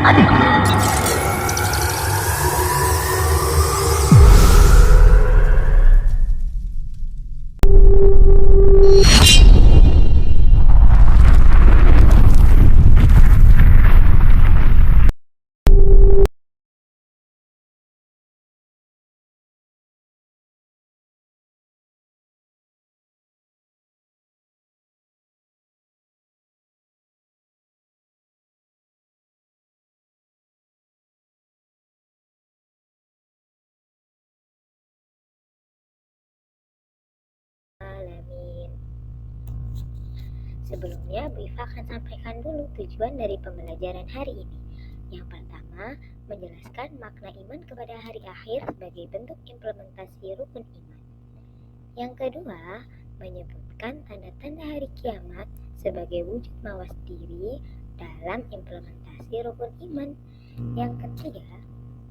Alamin. Sebelumnya, Bu Iva akan sampaikan dulu tujuan dari pembelajaran hari ini. Yang pertama, menjelaskan makna iman kepada hari akhir sebagai bentuk implementasi rukun iman. Yang kedua, menyebutkan tanda-tanda hari kiamat sebagai wujud mawas diri dalam implementasi rukun iman. Yang ketiga,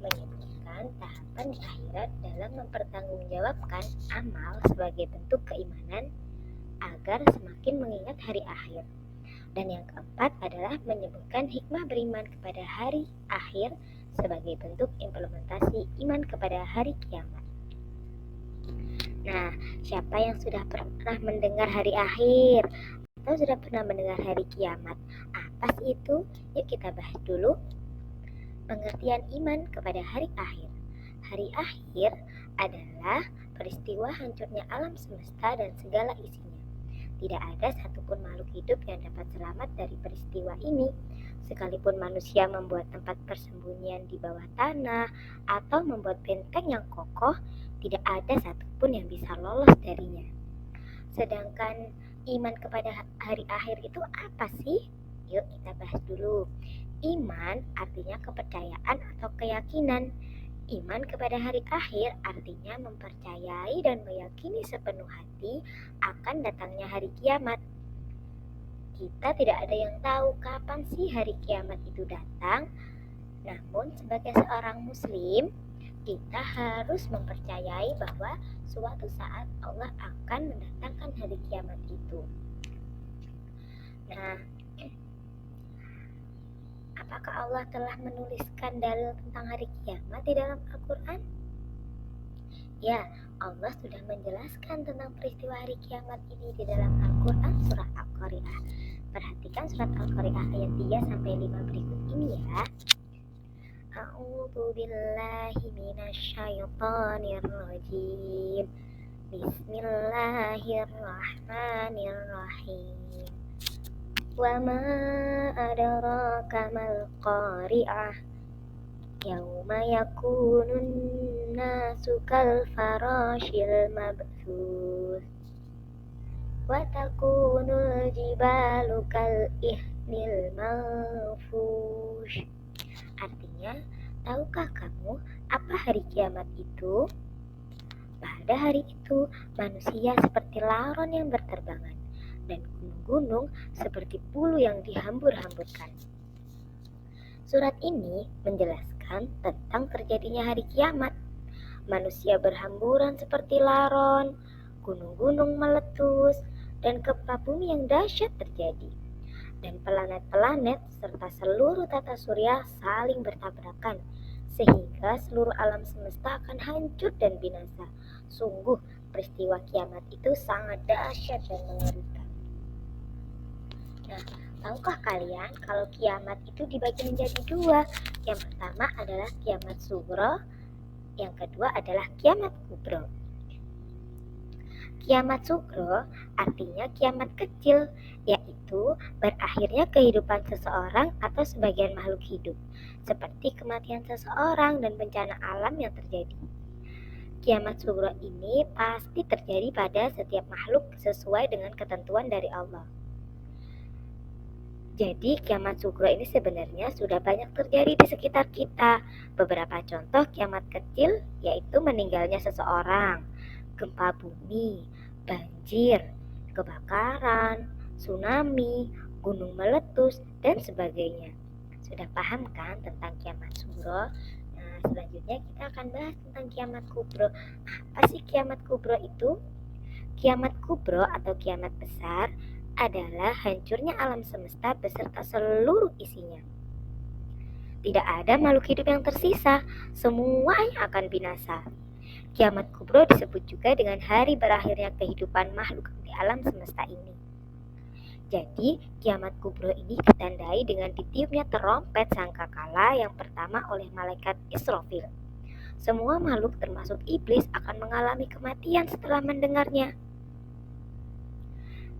menyebutkan tahapan di akhirat dalam mempertanggungjawabkan amal sebagai bentuk keimanan agar semakin mengingat hari akhir. Dan yang keempat adalah menyebutkan hikmah beriman kepada hari akhir sebagai bentuk implementasi iman kepada hari kiamat. Nah, siapa yang sudah pernah mendengar hari akhir atau sudah pernah mendengar hari kiamat? Apa sih itu? Yuk kita bahas dulu. Pengertian iman kepada hari akhir. Hari akhir adalah peristiwa hancurnya alam semesta dan segala isinya. Tidak ada satupun makhluk hidup yang dapat selamat dari peristiwa ini. Sekalipun manusia membuat tempat persembunyian di bawah tanah atau membuat benteng yang kokoh, tidak ada satupun yang bisa lolos darinya. Sedangkan iman kepada hari akhir itu apa sih? Yuk kita bahas dulu. Iman artinya kepercayaan atau keyakinan. Iman kepada hari akhir artinya mempercayai dan meyakini sepenuh hati akan datangnya hari kiamat. Kita tidak ada yang tahu kapan sih hari kiamat itu datang. Namun sebagai seorang muslim, kita harus mempercayai bahwa suatu saat Allah akan mendatangkan hari kiamat itu. Nah, apakah Allah telah menuliskan dalil tentang hari kiamat di dalam Al-Quran? Ya, Allah sudah menjelaskan tentang peristiwa hari kiamat ini di dalam Al-Quran surah Al-Qari'ah. Perhatikan surat Al-Qari'ah ayat 3-5 berikut ini ya. A'udzu billahi minasyaitonir rajim. Bismillahirrahmanirrahim. Wa ma adraka mal qari'ah. Yauma yakunun nasu kal farashil mabthus wa takunul jibalu kal ihnil manfush. Artinya, tahukah kamu apa hari kiamat itu? Pada hari itu, manusia seperti laron yang berterbangan dan gunung-gunung seperti bulu yang dihambur-hamburkan. Surat ini menjelaskan tentang terjadinya hari kiamat. Manusia berhamburan seperti laron, gunung-gunung meletus, dan gempa bumi yang dahsyat terjadi. Dan planet-planet serta seluruh tata surya saling bertabrakan, sehingga seluruh alam semesta akan hancur dan binasa. Sungguh, peristiwa kiamat itu sangat dahsyat dan mengerikan. Nah, tahukah kalian kalau kiamat itu dibagi menjadi dua? Yang pertama adalah kiamat sughra, yang kedua adalah kiamat kubro. Kiamat sughra artinya kiamat kecil, yaitu berakhirnya kehidupan seseorang atau sebagian makhluk hidup, seperti kematian seseorang dan bencana alam yang terjadi. Kiamat sughra ini pasti terjadi pada setiap makhluk sesuai dengan ketentuan dari Allah. Jadi kiamat sughra ini sebenarnya sudah banyak terjadi di sekitar kita. Beberapa contoh kiamat kecil yaitu meninggalnya seseorang, gempa bumi, banjir, kebakaran, tsunami, gunung meletus, dan sebagainya. Sudah paham kan tentang kiamat sughra? Nah, selanjutnya kita akan bahas tentang kiamat kubro. Apa sih kiamat kubro itu? Kiamat kubro atau kiamat besar adalah hancurnya alam semesta beserta seluruh isinya. Tidak ada makhluk hidup yang tersisa, semuanya akan binasa. Kiamat kubro disebut juga dengan hari berakhirnya kehidupan makhluk di alam semesta ini. Jadi, kiamat kubro ini ditandai dengan ditiupnya terompet sangkakala yang pertama oleh malaikat Israfil. Semua makhluk termasuk iblis akan mengalami kematian setelah mendengarnya.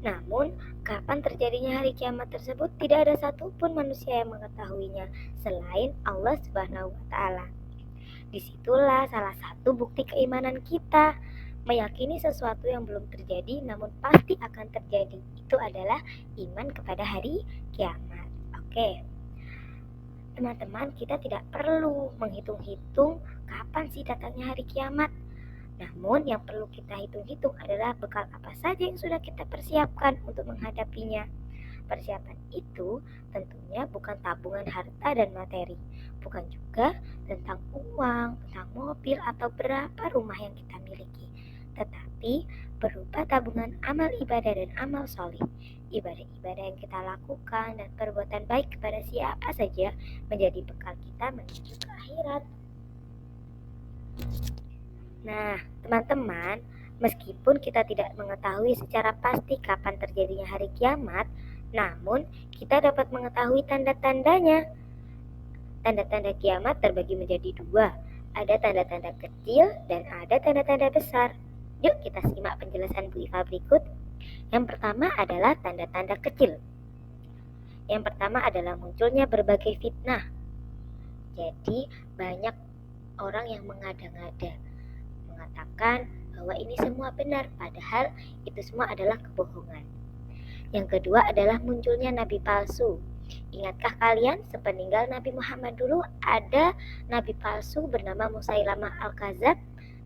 Namun, kapan terjadinya hari kiamat tersebut tidak ada satupun manusia yang mengetahuinya selain Allah Subhanahu wa Ta'ala. Disitulah salah satu bukti keimanan kita, meyakini sesuatu yang belum terjadi namun pasti akan terjadi. Itu adalah iman kepada hari kiamat. Oke. Teman-teman, kita tidak perlu menghitung-hitung kapan sih datangnya hari kiamat. Namun yang perlu kita hitung-hitung adalah bekal apa saja yang sudah kita persiapkan untuk menghadapinya. Persiapan itu tentunya bukan tabungan harta dan materi, bukan juga tentang uang, tentang mobil atau berapa rumah yang kita miliki, tetapi berupa tabungan amal ibadah dan amal soleh. Ibadah-ibadah yang kita lakukan dan perbuatan baik kepada siapa saja menjadi bekal kita menuju ke akhirat. Nah, teman-teman, meskipun kita tidak mengetahui secara pasti kapan terjadinya hari kiamat, namun kita dapat mengetahui tanda-tandanya. Tanda-tanda kiamat terbagi menjadi dua, ada tanda-tanda kecil dan ada tanda-tanda besar. Yuk kita simak penjelasan Bu Iva berikut. Yang pertama adalah tanda-tanda kecil. Yang pertama adalah munculnya berbagai fitnah. Jadi banyak orang yang mengada-ngada, mengatakan bahwa ini semua benar, padahal itu semua adalah kebohongan. Yang kedua adalah munculnya nabi palsu. Ingatkah kalian sepeninggal Nabi Muhammad dulu ada nabi palsu bernama Musailamah Al-Kadzab?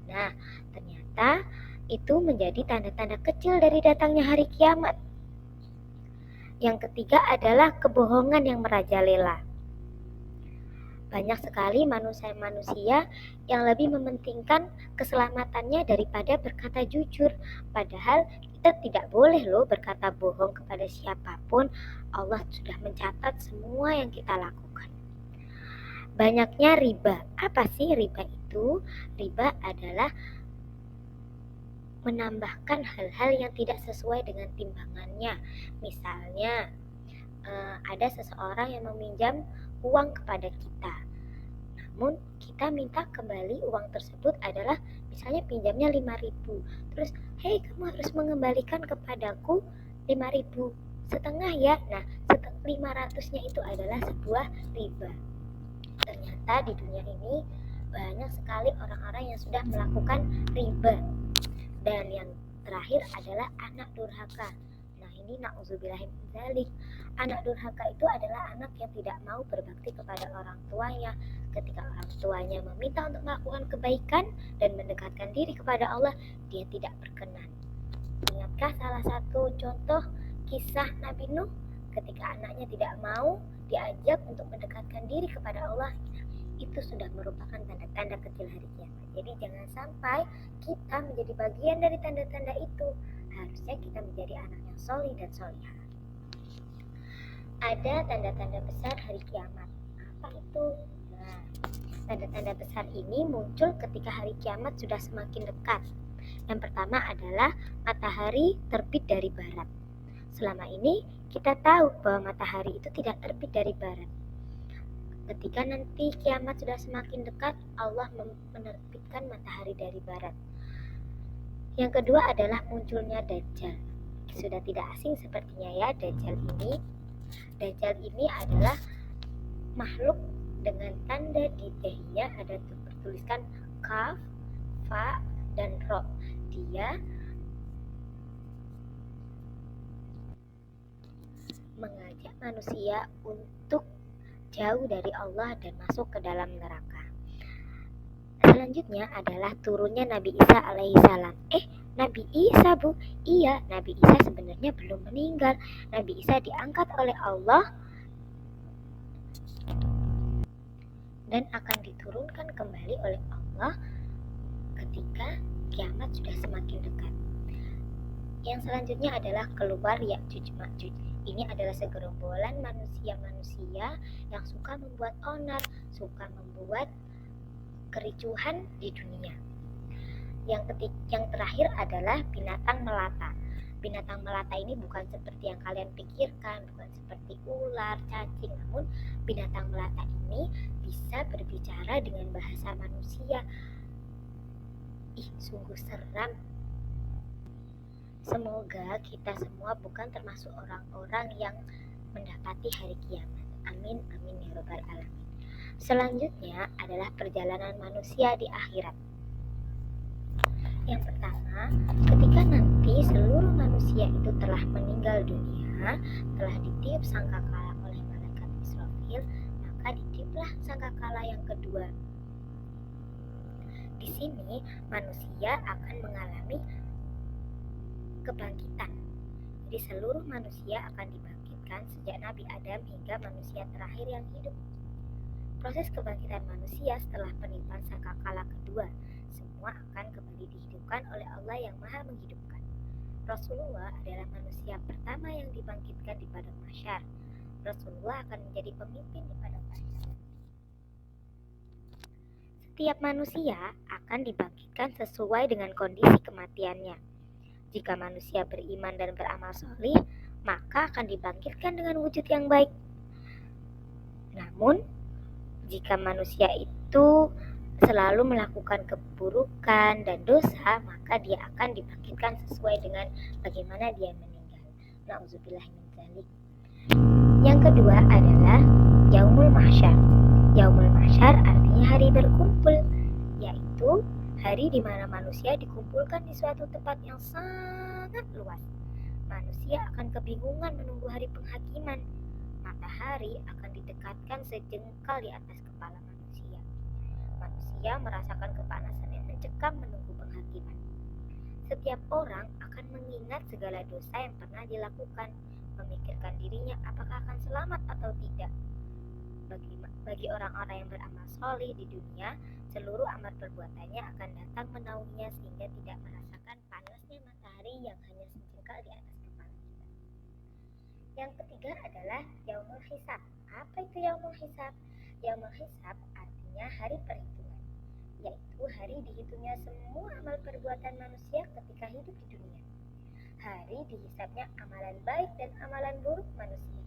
Nah, ternyata itu menjadi tanda-tanda kecil dari datangnya hari kiamat. Yang ketiga adalah kebohongan yang merajalela. Banyak sekali manusia-manusia yang lebih mementingkan keselamatannya daripada berkata jujur. Padahal kita tidak boleh loh berkata bohong kepada siapapun. Allah sudah mencatat semua yang kita lakukan. Banyaknya riba. Apa sih riba itu? Riba adalah menambahkan hal-hal yang tidak sesuai dengan timbangannya. Misalnya, ada seseorang yang meminjam uang kepada kita, namun kita minta kembali uang tersebut adalah misalnya pinjamnya 5.000, terus hei kamu harus mengembalikan kepadaku 5.000 setengah ya. Nah, 500-nya itu adalah sebuah riba. Ternyata di dunia ini banyak sekali orang-orang yang sudah melakukan riba. Dan yang terakhir adalah anak durhaka. Nah, ini na'udzubillahi min dzalik. Anak durhaka itu adalah anak yang tidak mau berbakti kepada orang tuanya. Ketika orang tuanya meminta untuk melakukan kebaikan dan mendekatkan diri kepada Allah, dia tidak berkenan. Ingatkah salah satu contoh kisah Nabi Nuh ketika anaknya tidak mau diajak untuk mendekatkan diri kepada Allah? Itu sudah merupakan tanda-tanda kecil hari kiamat. Jadi jangan sampai kita menjadi bagian dari tanda-tanda itu. Harusnya kita menjadi anak yang solih dan solihah. Ada tanda-tanda besar hari kiamat. Apa itu? Nah, tanda-tanda besar ini muncul ketika hari kiamat sudah semakin dekat. Yang pertama adalah matahari terbit dari barat. Selama ini kita tahu bahwa matahari itu tidak terbit dari barat. Ketika nanti kiamat sudah semakin dekat, Allah menerbitkan matahari dari barat. Yang kedua adalah munculnya Dajjal. Sudah tidak asing sepertinya ya Dajjal ini. Dajjal ini adalah makhluk dengan tanda di dahinya ada bertuliskan kaf, fa, dan ro. Dia mengajak manusia untuk jauh dari Allah dan masuk ke dalam neraka. Selanjutnya adalah turunnya Nabi Isa alaihissalam. Nabi Isa Bu? Iya, Nabi Isa sebenarnya belum meninggal. Nabi Isa diangkat oleh Allah dan akan diturunkan kembali oleh Allah ketika kiamat sudah semakin dekat. Yang selanjutnya adalah keluar Ya'juj Ma'juj. Ini adalah segerombolan manusia-manusia manusia yang suka membuat onar, suka membuat kericuhan di dunia. Yang terakhir adalah binatang melata. Binatang melata ini bukan seperti yang kalian pikirkan, bukan seperti ular, cacing, namun binatang melata ini bisa berbicara dengan bahasa manusia. Sungguh seram. Semoga kita semua bukan termasuk orang-orang yang mendapati hari kiamat. Amin, amin ya rabbal alamin. Selanjutnya adalah perjalanan manusia di akhirat. Yang pertama, ketika nanti seluruh manusia itu telah meninggal dunia, telah ditiup sangkakala oleh malaikat Israfil, maka ditiuplah sangkakala yang kedua. Di sini manusia akan mengalami kebangkitan. Jadi seluruh manusia akan dibangkitkan sejak Nabi Adam hingga manusia terakhir yang hidup. Proses kebangkitan manusia setelah peniupan sangkakala kedua, semua akan kembali dihidupkan oleh Allah yang Maha Menghidupkan. Rasulullah adalah manusia pertama yang dibangkitkan di padang mahsyar. Rasulullah akan menjadi pemimpin di padang mahsyar. Setiap manusia akan dibangkitkan sesuai dengan kondisi kematiannya. Jika manusia beriman dan beramal solih, maka akan dibangkitkan dengan wujud yang baik. Namun, jika manusia itu selalu melakukan keburukan dan dosa, maka dia akan dibangkitkan sesuai dengan bagaimana dia meninggal. Nauzubillah min dzalik. Yang kedua adalah Yaumul Mahsyar. Yaumul Mahsyar artinya hari berkumpul, yaitu hari di mana manusia dikumpulkan di suatu tempat yang sangat luas. Manusia akan kebingungan menunggu hari penghakiman. Matahari akan didekatkan sejengkal di atas kepala manusia. Manusia merasakan kepanasan yang mencekam menunggu penghakiman. Setiap orang akan mengingat segala dosa yang pernah dilakukan, memikirkan dirinya apakah akan selamat atau tidak. Bagi orang-orang yang beramal solih di dunia, seluruh amal perbuatannya akan datang menaunginya sehingga tidak merasakan panasnya matahari yang hanya sejengkal di atas kepala kita. Yang ketiga adalah Yaumul Hisab. Apa itu Yaumul Hisab? Yaumul Hisab artinya hari perhitungan, yaitu hari dihitungnya semua amal perbuatan manusia ketika hidup di dunia. Hari dihisabnya amalan baik dan amalan buruk manusia.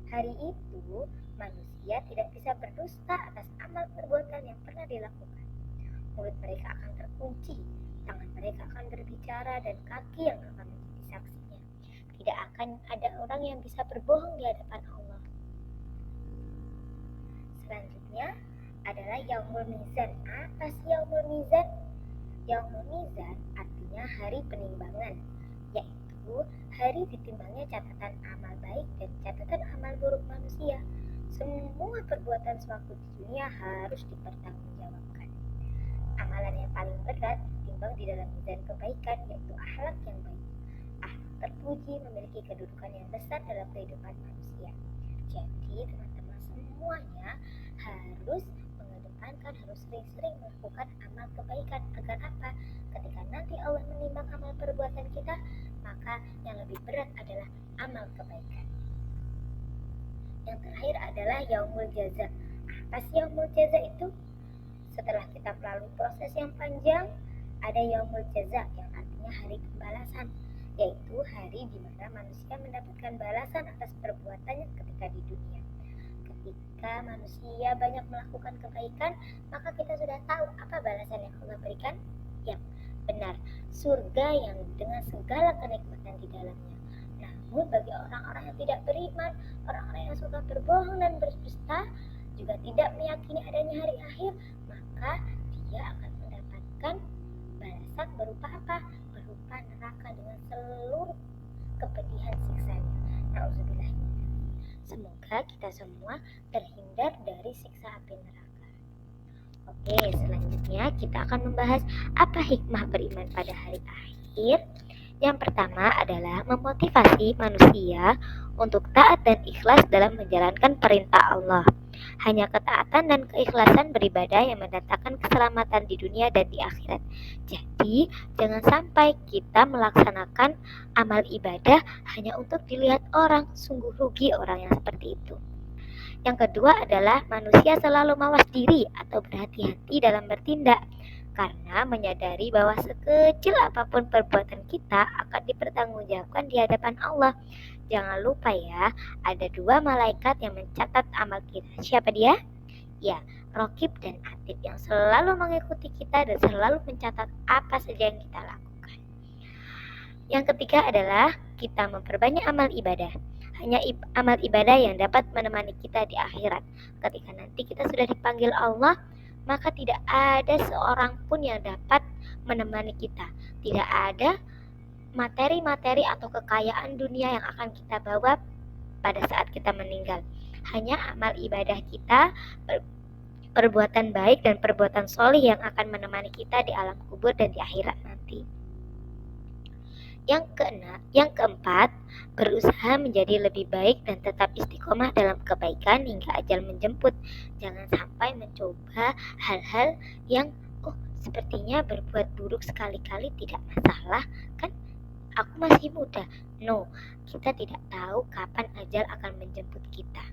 Hari itu manusia tidak bisa berdusta atas amal perbuatan yang pernah dilakukan. Mulut mereka akan terkunci, tangan mereka akan berbicara, dan kaki yang akan menjadi saksinya. Tidak akan ada orang yang bisa berbohong di hadapan Allah. Selanjutnya adalah Yaumul Mizan. Apa sih Yaumul Mizan? Yaumul Mizan artinya hari penimbangan, yaitu hari ditimbangnya catatan amal baik dan catatan amal buruk manusia. Semua perbuatan sewaktu di dunia harus dipertanggungjawabkan. Amalan yang paling berat ditimbang di dalam mizan kebaikan, yaitu akhlak yang baik. Akhlak terpuji memiliki kedudukan yang besar dalam kehidupan manusia. Jadi teman-teman semuanya harus mengedepankan, harus sering-sering melakukan amal kebaikan. Agar apa? Ketika nanti Allah menimbang amal perbuatan kita, maka yang lebih berat adalah amal kebaikan. Yang terakhir adalah Yaumul Jaza. Apa sih Yaumul Jaza itu? Setelah kita melalui proses yang panjang, ada Yaumul Jaza yang artinya hari pembalasan, yaitu hari di mana manusia mendapatkan balasan atas perbuatannya ketika di dunia. Ketika manusia banyak melakukan kebaikan, maka kita sudah tahu apa balasan yang Allah berikan. Yang benar, surga yang dengan segala kenikmatan di dalamnya. Namun bagi orang-orang yang tidak beriman, orang-orang yang suka berbohong dan berdusta, juga tidak meyakini adanya hari akhir, maka dia akan mendapatkan balasan berupa apa? Berupa neraka dengan seluruh kepedihan siksanya. Nauzubillah. Semoga kita semua terhindar dari siksa api neraka. Oke, selanjutnya kita akan membahas apa hikmah beriman pada hari akhir. Yang pertama adalah memotivasi manusia untuk taat dan ikhlas dalam menjalankan perintah Allah. Hanya ketaatan dan keikhlasan beribadah yang mendatangkan keselamatan di dunia dan di akhirat. Jadi, jangan sampai kita melaksanakan amal ibadah hanya untuk dilihat orang. Sungguh rugi orang yang seperti itu. Yang kedua adalah manusia selalu mawas diri atau berhati-hati dalam bertindak karena menyadari bahwa sekecil apapun perbuatan kita akan dipertanggungjawabkan di hadapan Allah. Jangan lupa ya, ada dua malaikat yang mencatat amal kita. Siapa dia? Ya, Raqib dan Atid yang selalu mengikuti kita dan selalu mencatat apa saja yang kita lakukan. Yang ketiga adalah kita memperbanyak amal ibadah. Hanya amal ibadah yang dapat menemani kita di akhirat. Ketika nanti kita sudah dipanggil Allah, maka tidak ada seorang pun yang dapat menemani kita. Tidak ada materi-materi atau kekayaan dunia yang akan kita bawa pada saat kita meninggal. Hanya amal ibadah kita, perbuatan baik dan perbuatan solih yang akan menemani kita di alam kubur dan di akhirat nanti. Yang keempat, berusaha menjadi lebih baik dan tetap istiqomah dalam kebaikan hingga ajal menjemput. Jangan sampai mencoba hal-hal yang sepertinya berbuat buruk sekali-kali tidak masalah, kan aku masih muda. No, kita tidak tahu kapan ajal akan menjemput kita.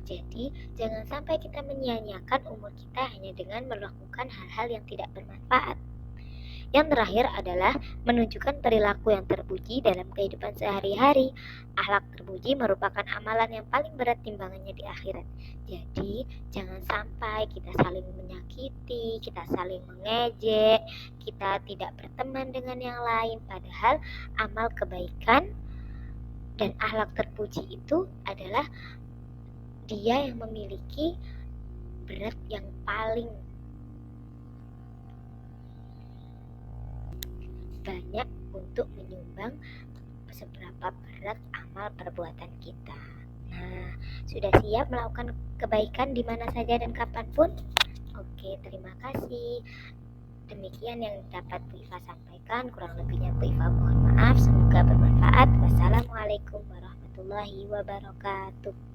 Jadi, jangan sampai kita menyia-nyiakan umur kita hanya dengan melakukan hal-hal yang tidak bermanfaat. Yang terakhir adalah menunjukkan perilaku yang terpuji dalam kehidupan sehari-hari. Akhlak terpuji merupakan amalan yang paling berat timbangannya di akhirat. Jadi, jangan sampai kita saling menyakiti, kita saling mengejek, kita tidak berteman dengan yang lain. Padahal amal kebaikan dan akhlak terpuji itu adalah dia yang memiliki berat yang paling banyak untuk menyumbang seberapa berat amal perbuatan kita. Nah, sudah siap melakukan kebaikan di mana saja dan kapanpun? Oke, terima kasih. Demikian yang dapat Bu Iva sampaikan. Kurang lebihnya Bu Iva mohon maaf. Semoga bermanfaat. Wassalamualaikum warahmatullahi wabarakatuh.